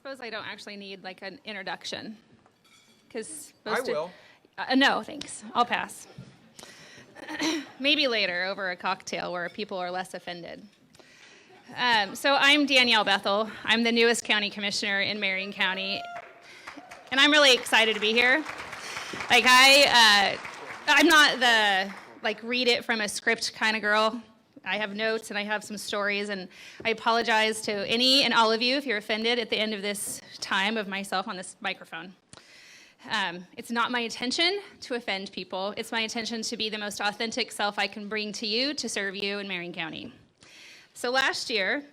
suppose I don't actually need like an introduction. Because I will. No, thanks. I'll pass. Maybe later over a cocktail where people are less offended. So I'm Danielle Bethel. I'm the newest county commissioner in Marion County, and I'm really excited to be here. Like I'm not the read it from a script kind of girl. I have notes and I have some stories, and I apologize to any and all of you if you're offended at the end of this time of myself on this microphone. It's not my intention to offend people. It's my intention to be the most authentic self I can bring to you to serve you in Marion County. So last year,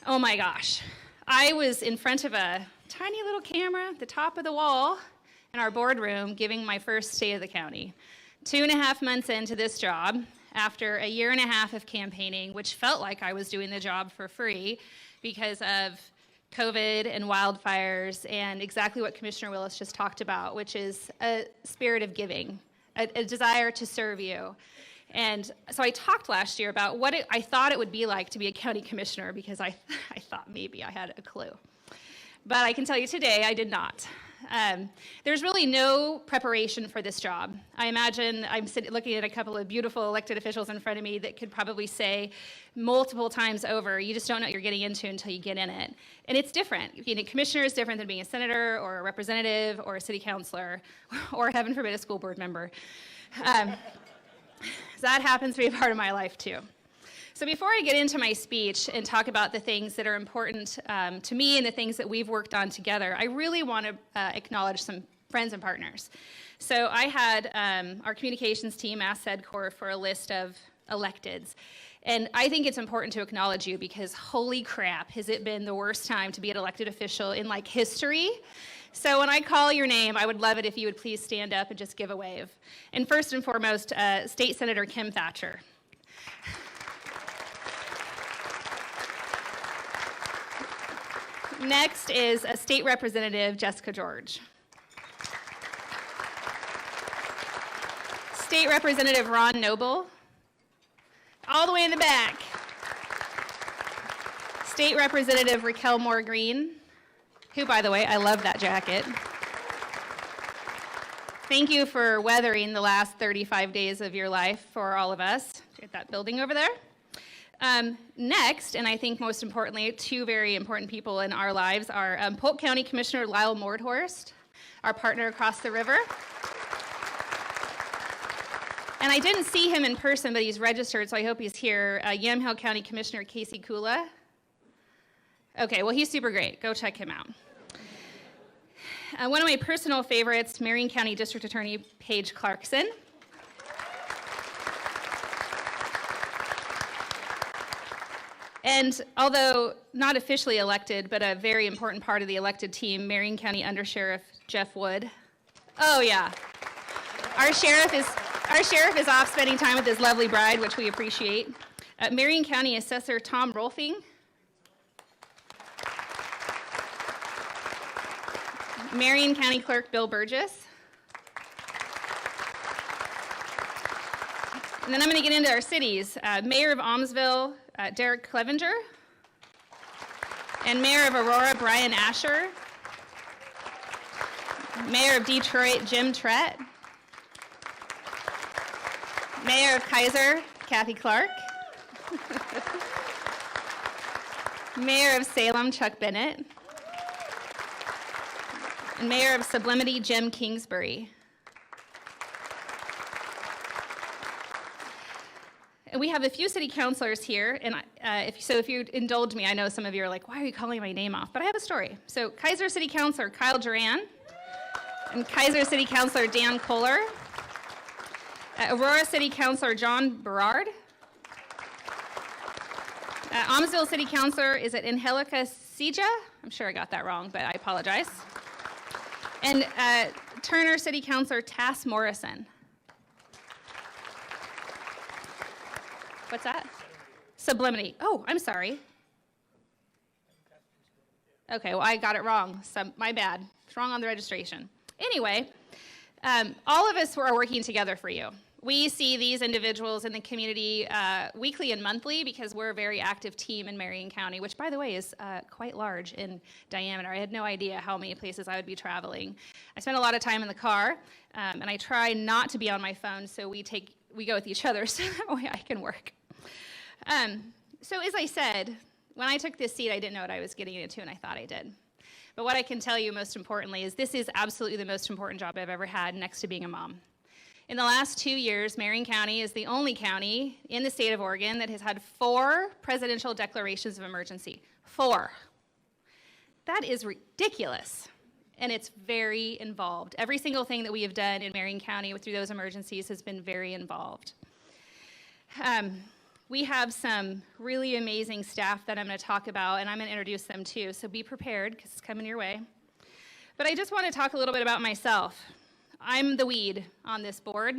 oh my gosh, I was in front of a tiny little camera at the top of the wall in our boardroom giving my first State of the County. 2.5 months into this job, after a year and a half of campaigning, which felt like I was doing the job for free because of COVID and wildfires and exactly what Commissioner Willis just talked about, which is a spirit of giving, a desire to serve you. And so I talked last year about what I thought it would be like to be a county commissioner, because I thought maybe I had a clue. But I can tell you today I did not. There's really no preparation for this job. I imagine I'm looking at a couple of beautiful elected officials in front of me that could probably say multiple times over, you just don't know what you're getting into until you get in it. And it's different. Being a commissioner is different than being a senator or a representative or a city councilor or, heaven forbid, a school board member. That happens to be a part of my life too. So before I get into my speech and talk about the things that are important to me and the things that we've worked on together, I really want to acknowledge some friends and partners. So I had our communications team ask SEDCOR for a list of electeds. And I think it's important to acknowledge you, because holy crap, has it been the worst time to be an elected official in history. So when I call your name, I would love it if you would please stand up and just give a wave. And first and foremost, State Senator Kim Thatcher. Next is State Representative Jessica George. State Representative Ron Noble, all the way in the back. State Representative Raquel Moore Green, who, by the way, I love that jacket. Thank you for weathering the last 35 days of your life for all of us at that building over there. Next, and I think most importantly, two very important people in our lives are Polk County Commissioner Lyle Mordhorst, our partner across the river. And I didn't see him in person, but he's registered, so I hope he's here. Yamhill County Commissioner Casey Kula. Okay, well, he's super great. Go check him out. One of my personal favorites, Marion County District Attorney Paige Clarkson. And although not officially elected, but a very important part of the elected team, Marion County Under Sheriff Jeff Wood. Oh yeah, our sheriff is off spending time with his lovely bride, which we appreciate. Marion County Assessor Tom Rolfing. Marion County Clerk Bill Burgess. And then I'm going to get into our cities. Mayor of Almsville, Derek Clevenger, and Mayor of Aurora, Brian Asher, Mayor of Detroit, Jim Trett, Mayor of Kaiser, Kathy Clark, Mayor of Salem, Chuck Bennett, and Mayor of Sublimity, Jim Kingsbury. And we have a few city councilors here, and if you indulge me, I know some of you are like, why are you calling my name off? But I have a story. So Kaiser City Councilor Kyle Duran, and Kaiser City Councilor Dan Kohler, Aurora City Councilor John Berard, Almsville City Councilor, is it Angelica Sija? I'm sure I got that wrong, but I apologize. And Turner City Councilor Tass Morrison. What's that? Sublimity. Oh, I'm sorry. Okay, well, I got it wrong. So my bad. It's wrong on the registration. Anyway, all of us are working together for you. We see these individuals in the community weekly and monthly because we're a very active team in Marion County, which, by the way, is quite large in diameter. I had no idea how many places I would be traveling. I spend a lot of time in the car, and I try not to be on my phone, so we go with each other so that way I can work. So as I said, when I took this seat, I didn't know what I was getting into, and I thought I did. But what I can tell you most importantly is this is absolutely the most important job I've ever had next to being a mom. In the last 2 years, Marion County is the only county in the state of Oregon that has had 4 presidential declarations of emergency. 4. That is ridiculous, and it's very involved. Every single thing that we have done in Marion County through those emergencies has been very involved. We have some really amazing staff that I'm going to talk about, and I'm going to introduce them too, so be prepared because it's coming your way. But I just want to talk a little bit about myself. I'm the weed on this board.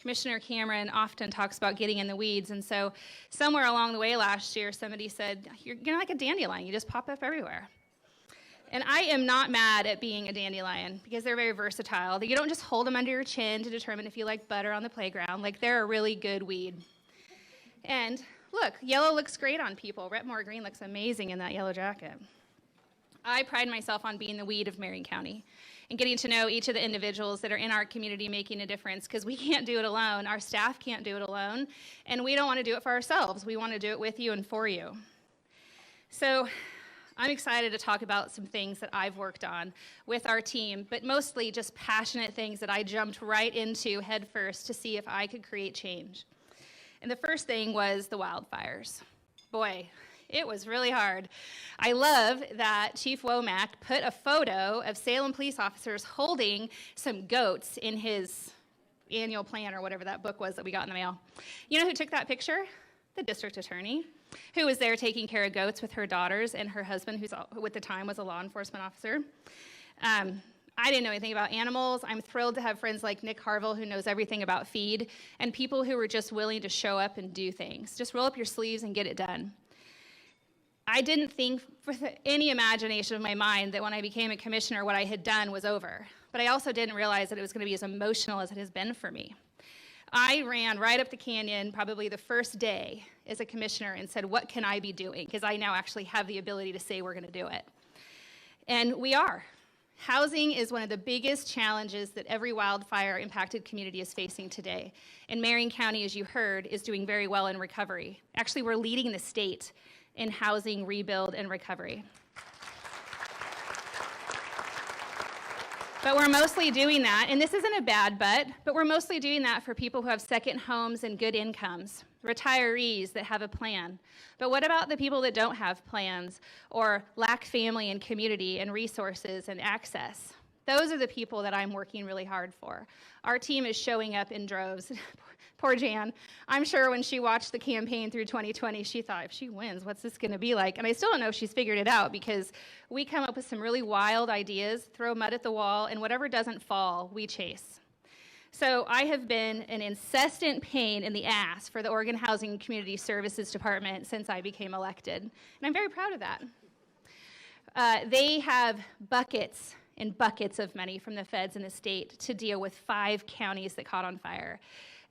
Commissioner Cameron often talks about getting in the weeds, and so somewhere along the way last year, somebody said, you're like a dandelion, you just pop up everywhere. And I am not mad at being a dandelion because they're very versatile. You don't just hold them under your chin to determine if you like butter on the playground. Like, they're a really good weed. And look, yellow looks great on people. Retmore Green looks amazing in that yellow jacket. I pride myself on being the weed of Marion County and getting to know each of the individuals that are in our community making a difference, because we can't do it alone. Our staff can't do it alone, and we don't want to do it for ourselves. We want to do it with you and for you. So I'm excited to talk about some things that I've worked on with our team, but mostly just passionate things that I jumped right into head first to see if I could create change. And the first thing was the wildfires. Boy, it was really hard. I love that Chief Womack put a photo of Salem police officers holding some goats in his annual plan or whatever that book was that we got in the mail. You know who took that picture? The district attorney, who was there taking care of goats with her daughters and her husband, who at the time was a law enforcement officer. I didn't know anything about animals. I'm thrilled to have friends like Nick Harville, who knows everything about feed, and people who were just willing to show up and do things. Just roll up your sleeves and get it done. I didn't think for any imagination of my mind that when I became a commissioner, what I had done was over. But I also didn't realize that it was going to be as emotional as it has been for me. I ran right up the canyon probably the first day as a commissioner and said, what can I be doing? Because I now actually have the ability to say we're going to do it. And we are. Housing is one of the biggest challenges that every wildfire-impacted community is facing today. And Marion County, as you heard, is doing very well in recovery. Actually, we're leading the state in housing, rebuild, and recovery. But we're mostly doing that, and this isn't a bad but we're mostly doing that for people who have second homes and good incomes, retirees that have a plan. But what about the people that don't have plans or lack family and community and resources and access? Those are the people that I'm working really hard for. Our team is showing up in droves. Poor Jan. I'm sure when she watched the campaign through 2020, she thought, if she wins, what's this going to be like? And I still don't know if she's figured it out, because we come up with some really wild ideas, throw mud at the wall, and whatever doesn't fall, we chase. So I have been an incessant pain in the ass for the Oregon Housing and Community Services Department since I became elected, and I'm very proud of that. They have buckets and buckets of money from the feds and the state to deal with 5 counties that caught on fire.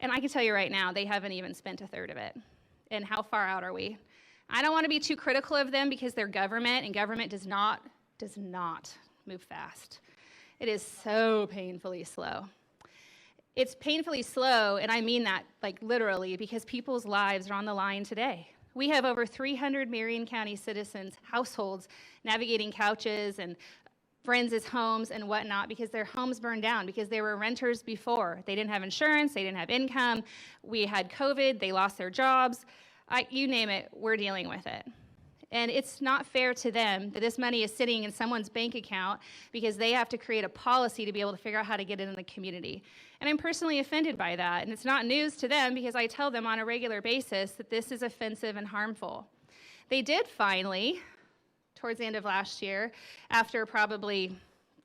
And I can tell you right now, they haven't even spent a third of it. And how far out are we? I don't want to be too critical of them because they're government, and government does not move fast. It is so painfully slow. It's painfully slow, and I mean that like literally, because people's lives are on the line today. We have over 300 Marion County citizens, households, navigating couches and friends' homes and whatnot because their homes burned down, because they were renters before. They didn't have insurance, they didn't have income. We had COVID, they lost their jobs. You name it, we're dealing with it. And it's not fair to them that this money is sitting in someone's bank account because they have to create a policy to be able to figure out how to get it in the community. And I'm personally offended by that. And it's not news to them because I tell them on a regular basis that this is offensive and harmful. They did finally, towards the end of last year, after probably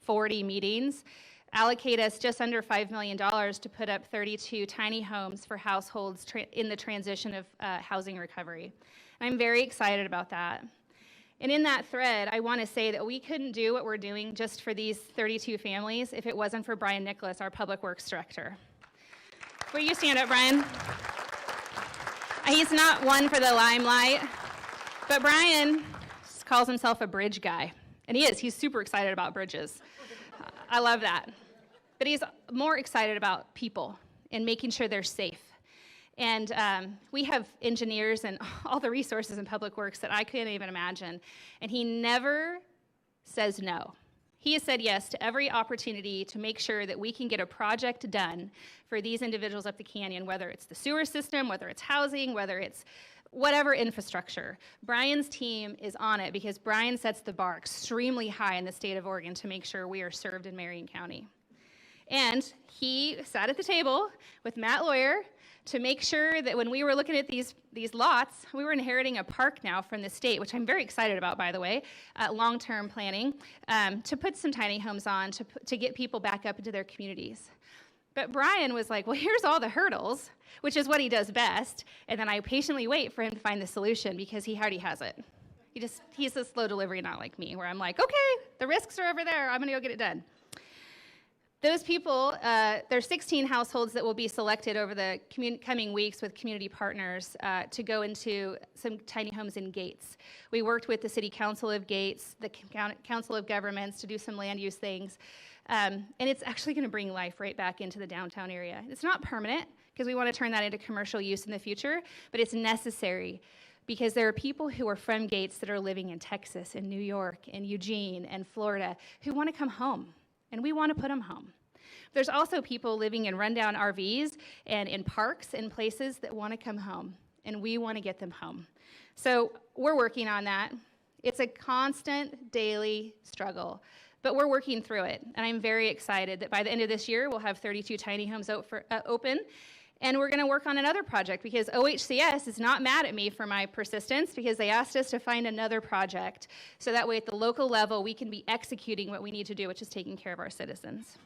40 meetings, allocate us just under $5 million to put up 32 tiny homes for households in the transition of housing recovery. And I'm very excited about that. And in that thread, I want to say that we couldn't do what we're doing just for these 32 families if it wasn't for Brian Nicholas, our Public Works Director. Will you stand up, Brian? He's not one for the limelight, but Brian calls himself a bridge guy, and he is. He's super excited about bridges. I love that. But he's more excited about people and making sure they're safe. And we have engineers and all the resources in public works that I couldn't even imagine, and he never says no. He has said yes to every opportunity to make sure that we can get a project done for these individuals up the canyon, whether it's the sewer system, whether it's housing, whether it's whatever infrastructure. Brian's team is on it because Brian sets the bar extremely high in the state of Oregon to make sure we are served in Marion County. And he sat at the table with Matt Lawyer to make sure that when we were looking at these lots, we were inheriting a park now from the state, which I'm very excited about, by the way, long-term planning, to put some tiny homes on to get people back up into their communities. But Brian was like, well, here's all the hurdles, which is what he does best, and then I patiently wait for him to find the solution because he already has it. He's a slow delivery, not like me, where I'm like, okay, the risks are over there, I'm gonna go get it done. Those people, there's 16 households that will be selected over the coming weeks with community partners to go into some tiny homes in Gates. We worked with the City Council of Gates, the Council of Governments to do some land use things. And it's actually going to bring life right back into the downtown area. It's not permanent because we want to turn that into commercial use in the future, but it's necessary because there are people who are from Gates that are living in Texas and New York and Eugene and Florida who want to come home. And we want to put them home. There's also people living in rundown RVs and in parks and places that want to come home, and we want to get them home. So we're working on that. It's a constant daily struggle, but we're working through it, and I'm very excited that by the end of this year, we'll have 32 tiny homes open, and we're going to work on another project because OHCS is not mad at me for my persistence because they asked us to find another project so that way at the local level we can be executing what we need to do, which is taking care of our citizens.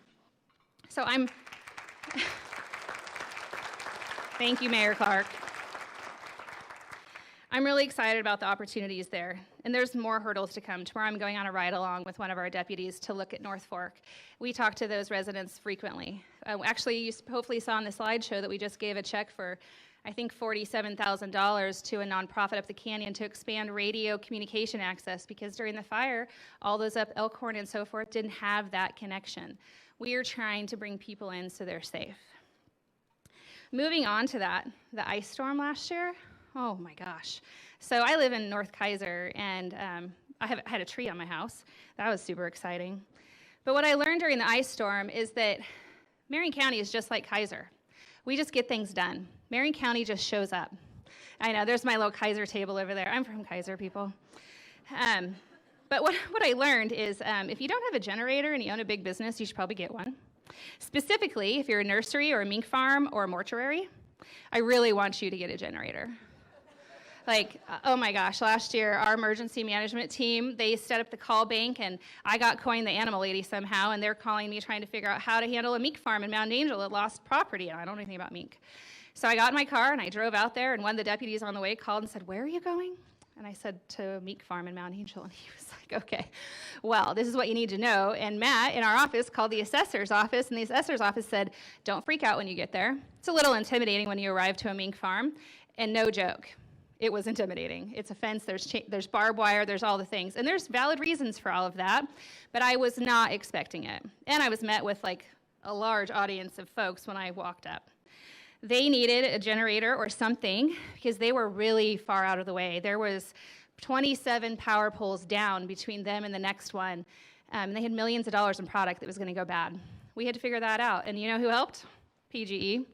So thank you, Mayor Clark. I'm really excited about the opportunities there, and there's more hurdles to come. Tomorrow I'm going on a ride-along with one of our deputies to look at North Fork. We talk to those residents frequently. Actually, you hopefully saw on the slideshow that we just gave a check for, I think, $47,000 to a nonprofit up the canyon to expand radio communication access because during the fire, all those up Elkhorn and so forth didn't have that connection. We are trying to bring people in so they're safe. Moving on to that, the ice storm last year, oh my gosh. So I live in North Kaiser, and I had a tree on my house. That was super exciting. But what I learned during the ice storm is that Marion County is just like Kaiser. We just get things done. Marion County just shows up. I know, there's my little Kaiser table over there. I'm from Kaiser, people. But what I learned is if you don't have a generator and you own a big business, you should probably get one. Specifically, if you're a nursery or a mink farm or a mortuary, I really want you to get a generator. Like, oh my gosh, last year, our emergency management team, they set up the call bank, and I got coined the animal lady somehow, and they're calling me trying to figure out how to handle a mink farm in Mount Angel that lost property, and I don't know anything about mink. So I got in my car, and I drove out there, and one of the deputies on the way called and said, "Where are you going?" And I said, "To a mink farm in Mount Angel." And he was like, "Okay, well, this is what you need to know." And Matt in our office called the assessor's office, and the assessor's office said, "Don't freak out when you get there. It's a little intimidating when you arrive to a mink farm." And no joke, it was intimidating. It's a fence, there's barbed wire, there's all the things. And there's valid reasons for all of that, but I was not expecting it. And I was met with like a large audience of folks when I walked up. They needed a generator or something because they were really far out of the way. There was 27 power poles down between them and the next one. They had millions of dollars in product that was going to go bad. We had to figure that out. And you know who helped? PGE.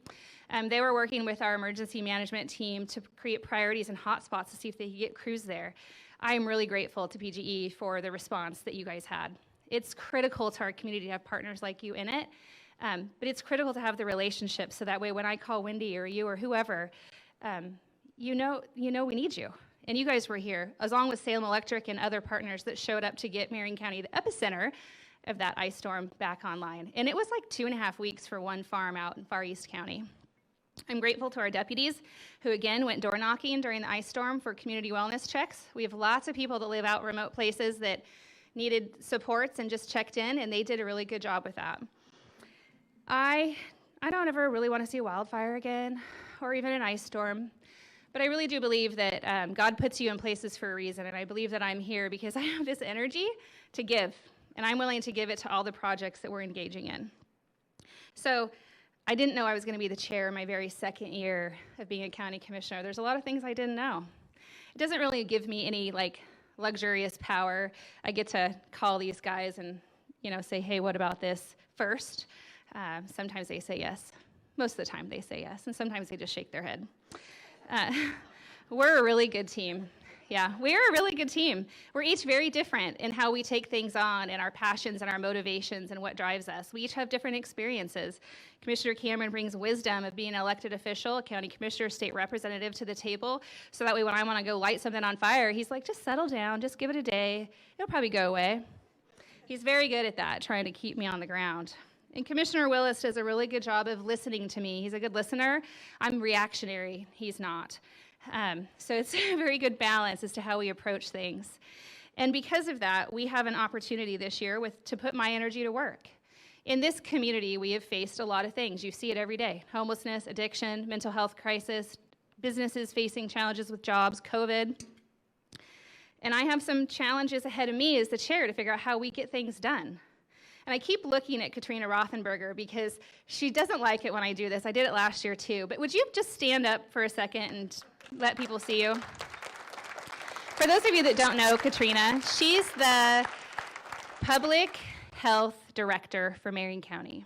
They were working with our emergency management team to create priorities and hotspots to see if they could get crews there. I am really grateful to PGE for the response that you guys had. It's critical to our community to have partners like you in it. But it's critical to have the relationship so that way when I call Wendy or you or whoever, you know we need you. And you guys were here, along with Salem Electric and other partners that showed up to get Marion County, the epicenter of that ice storm, back online. And it was like 2.5 weeks for one farm out in Far East County. I'm grateful to our deputies who, again, went door knocking during the ice storm for community wellness checks. We have lots of people that live out remote places that needed supports and just checked in, and they did a really good job with that. I I don't ever really want to see a wildfire again or even an ice storm. But I really do believe that God puts you in places for a reason, and I believe that I'm here because I have this energy to give, and I'm willing to give it to all the projects that we're engaging in. So I didn't know I was going to be the chair in my very second year of being a county commissioner. There's a lot of things I didn't know. It doesn't really give me any luxurious power. I get to call these guys and say, hey, what about this first? Sometimes they say yes. Most of the time they say yes, and sometimes they just shake their head. We're a really good team. Yeah, we're a really good team. We're each very different in how we take things on and our passions and our motivations and what drives us. We each have different experiences. Commissioner Cameron brings wisdom of being an elected official, a county commissioner, state representative to the table, so that way when I want to go light something on fire, he's like, just settle down, just give it a day. It'll probably go away. He's very good at that, trying to keep me on the ground. And Commissioner Willis does a really good job of listening to me. He's a good listener. I'm reactionary. He's not. So it's a very good balance as to how we approach things. And because of that, we have an opportunity this year to put my energy to work. In this community, we have faced a lot of things. You see it every day. Homelessness, addiction, mental health crisis, businesses facing challenges with jobs, COVID. And I have some challenges ahead of me as the chair to figure out how we get things done. And I keep looking at Katrina Rothenberger because she doesn't like it when I do this. I did it last year too. But would you just stand up for a second and let people see you? For those of you that don't know Katrina, she's the public health director for Marion County.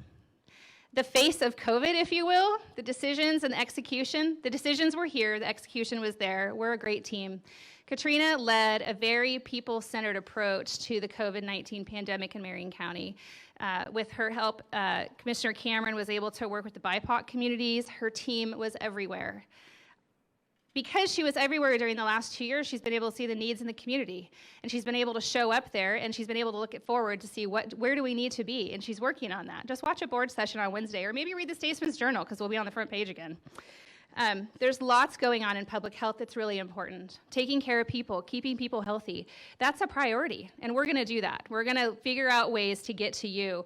The face of COVID, if you will, the decisions and the execution. The decisions were here, the execution was there. We're a great team. Katrina led a very people-centered approach to the COVID-19 pandemic in Marion County. With her help, Commissioner Cameron was able to work with the BIPOC communities. Her team was everywhere. Because she was everywhere during the last 2 years, she's been able to see the needs in the community. And she's been able to show up there, and she's been able to look it forward to see where do we need to be, and she's working on that. Just watch a board session on Wednesday, or maybe read the Statesman's Journal, because we'll be on the front page again. There's lots going on in public health that's really important. Taking care of people, keeping people healthy, that's a priority, and we're gonna do that. We're gonna figure out ways to get to you,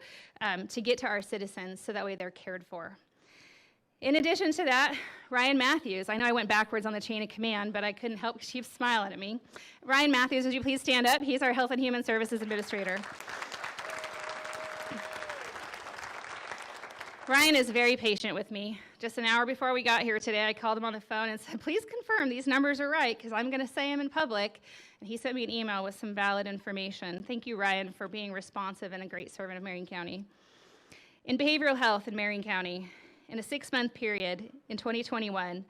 to get to our citizens, so that way they're cared for. In addition to that, Ryan Matthews, I know I went backwards on the chain of command, but I couldn't help because she keeps smiling at me. Ryan Matthews, would you please stand up? He's our Health and Human Services Administrator. Ryan is very patient with me. Just an hour before we got here today, I called him on the phone and said, please confirm these numbers are right, because I'm going to say them in public. And he sent me an email with some valid information. Thank you, Ryan, for being responsive and a great servant of Marion County. In behavioral health in Marion County, in a 6-month period in 2021,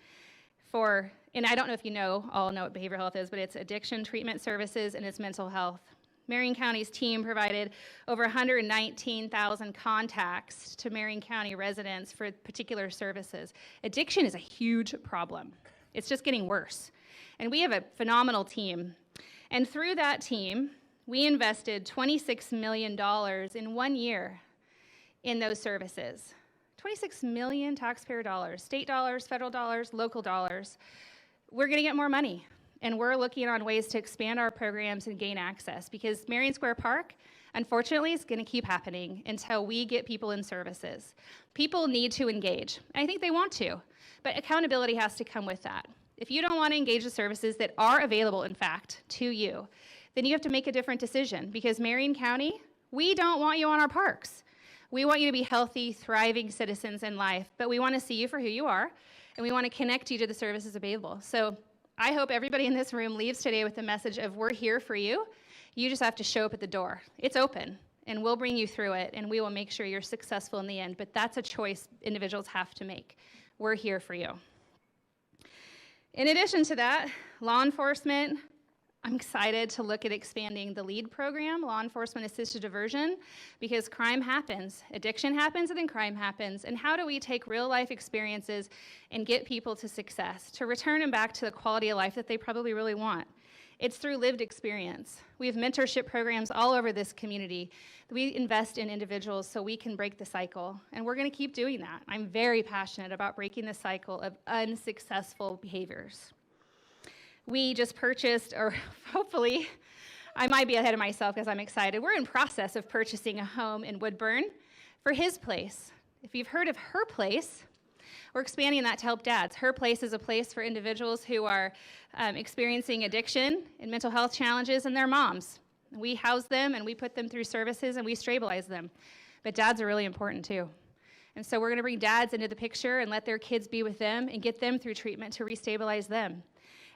and I don't know if you all know what behavioral health is, but it's addiction treatment services and it's mental health. Marion County's team provided over 119,000 contacts to Marion County residents for particular services. Addiction is a huge problem. It's just getting worse. And we have a phenomenal team. And through that team, we invested $26 million in 1 year in those services. 26 million taxpayer dollars, state dollars, federal dollars, local dollars. We're gonna get more money. And we're looking on ways to expand our programs and gain access, because Marion Square Park, unfortunately, is going to keep happening until we get people in services. People need to engage. I think they want to, but accountability has to come with that. If you don't want to engage the services that are available, in fact, to you, then you have to make a different decision, because Marion County, we don't want you on our parks. We want you to be healthy, thriving citizens in life, but we want to see you for who you are, and we want to connect you to the services available. So I hope everybody in this room leaves today with the message of we're here for you. You just have to show up at the door. It's open, and we'll bring you through it, and we will make sure you're successful in the end. But that's a choice individuals have to make. We're here for you. In addition to that, law enforcement, I'm excited to look at expanding the LEAD program, Law Enforcement Assisted Diversion, because crime happens, addiction happens, and then crime happens. And how do we take real life experiences and get people to success, to return them back to the quality of life that they probably really want? It's through lived experience. We have mentorship programs all over this community. We invest in individuals so we can break the cycle, and we're gonna keep doing that. I'm very passionate about breaking the cycle of unsuccessful behaviors. We just purchased, or hopefully, I might be ahead of myself because I'm excited. We're in process of purchasing a home in Woodburn for his place. If you've heard of Her Place, we're expanding that to help dads. Her Place is a place for individuals who are experiencing addiction and mental health challenges and their moms. We house them and we put them through services and we stabilize them. But dads are really important too. And so we're going to bring dads into the picture and let their kids be with them and get them through treatment to restabilize them.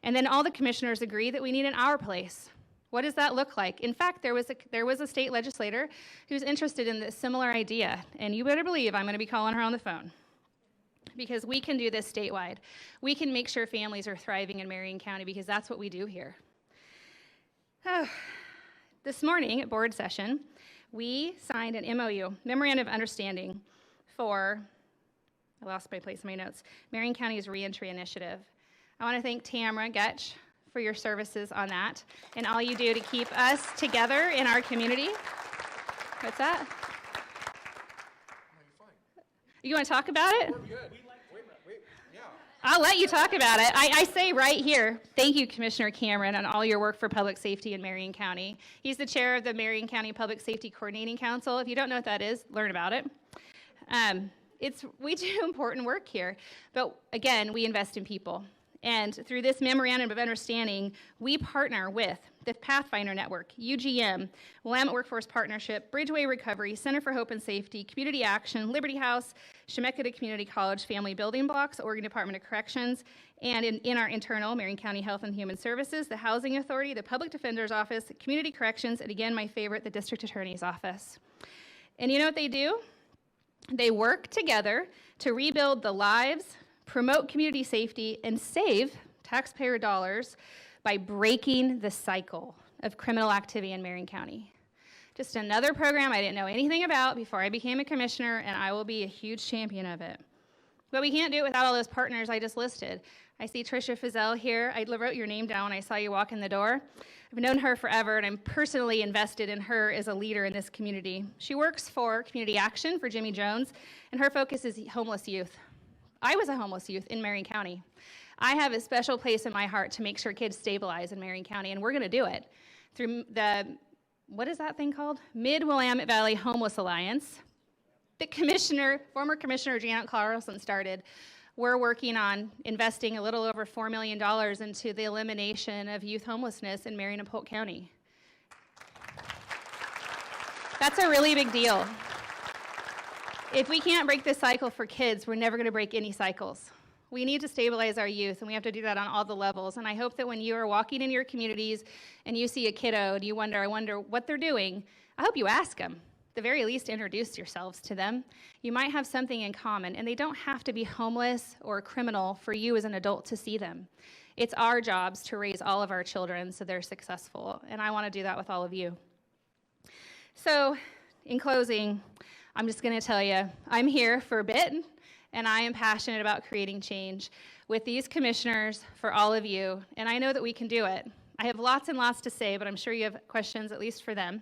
And then all the commissioners agree that we need an Our Place. What does that look like? In fact, there was a state legislator who's interested in this similar idea. And you better believe I'm going to be calling her on the phone, because we can do this statewide. We can make sure families are thriving in Marion County, because that's what we do here. This morning at board session, we signed an MOU, Memorandum of Understanding, for, I lost my place in my notes, Marion County's Reentry Initiative. I want to thank Tamara Getch for your services on that and all you do to keep us together in our community. What's that? You want to talk about it? We're good. Yeah. I'll let you talk about it. I say right here, thank you, Commissioner Cameron, on all your work for public safety in Marion County. He's the chair of the Marion County Public Safety Coordinating Council. If you don't know what that is, learn about it. We do important work here, but again, we invest in people. And through this Memorandum of Understanding, we partner with the Pathfinder Network, UGM, Willamette Workforce Partnership, Bridgeway Recovery, Center for Hope and Safety, Community Action, Liberty House, Chemeketa Community College Family Building Blocks, Oregon Department of Corrections, and in our internal, Marion County Health and Human Services, the Housing Authority, the Public Defender's Office, Community Corrections, and again, my favorite, the District Attorney's Office. And you know what they do? They work together to rebuild the lives, promote community safety, and save taxpayer dollars by breaking the cycle of criminal activity in Marion County. Just another program I didn't know anything about before I became a commissioner, and I will be a huge champion of it. But we can't do it without all those partners I just listed. I see Tricia Fizel here. I wrote your name down when I saw you walk in the door. I've known her forever, and I'm personally invested in her as a leader in this community. She works for Community Action for Jimmy Jones, and her focus is homeless youth. I was a homeless youth in Marion County. I have a special place in my heart to make sure kids stabilize in Marion County, and we're going to do it through the, what is that thing called? Mid-Willamette Valley Homeless Alliance that former Commissioner Janet Carlson started. We're working on investing a little over $4 million into the elimination of youth homelessness in Marion and Polk County. That's a really big deal. If we can't break this cycle for kids, we're never going to break any cycles. We need to stabilize our youth, and we have to do that on all the levels. And I hope that when you are walking in your communities and you see a kiddo and you wonder what they're doing, I hope you ask them. At the very least, introduce yourselves to them. You might have something in common, and they don't have to be homeless or a criminal for you as an adult to see them. It's our jobs to raise all of our children so they're successful, and I want to do that with all of you. So, in closing, I'm just going to tell you, I'm here for a bit, and I am passionate about creating change with these commissioners for all of you, and I know that we can do it. I have lots and lots to say, but I'm sure you have questions, at least for them.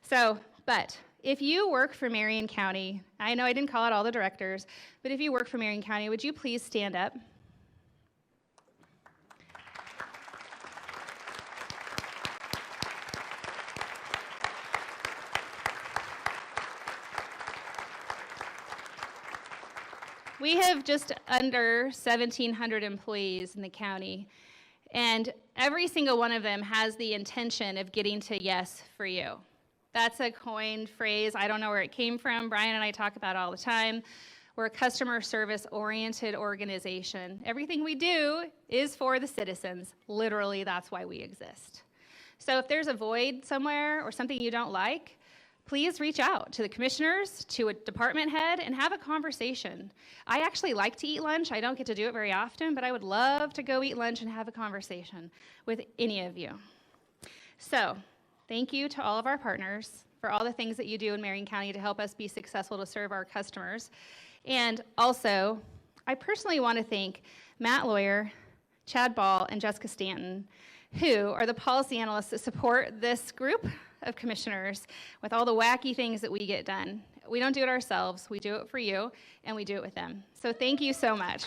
But if you work for Marion County, I know I didn't call out all the directors, but if you work for Marion County, would you please stand up? We have just under 1,700 employees in the county, and every single one of them has the intention of getting to yes for you. That's a coined phrase. I don't know where it came from. Brian and I talk about it all the time. We're a customer service-oriented organization. Everything we do is for the citizens. Literally, that's why we exist. So if there's a void somewhere or something you don't like, please reach out to the commissioners, to a department head, and have a conversation. I actually like to eat lunch. I don't get to do it very often, but I would love to go eat lunch and have a conversation with any of you. So, thank you to all of our partners for all the things that you do in Marion County to help us be successful to serve our customers. And also, I personally want to thank Matt Lawyer, Chad Ball, and Jessica Stanton, who are the policy analysts that support this group of commissioners with all the wacky things that we get done. We don't do it ourselves. We do it for you, and we do it with them. So thank you so much.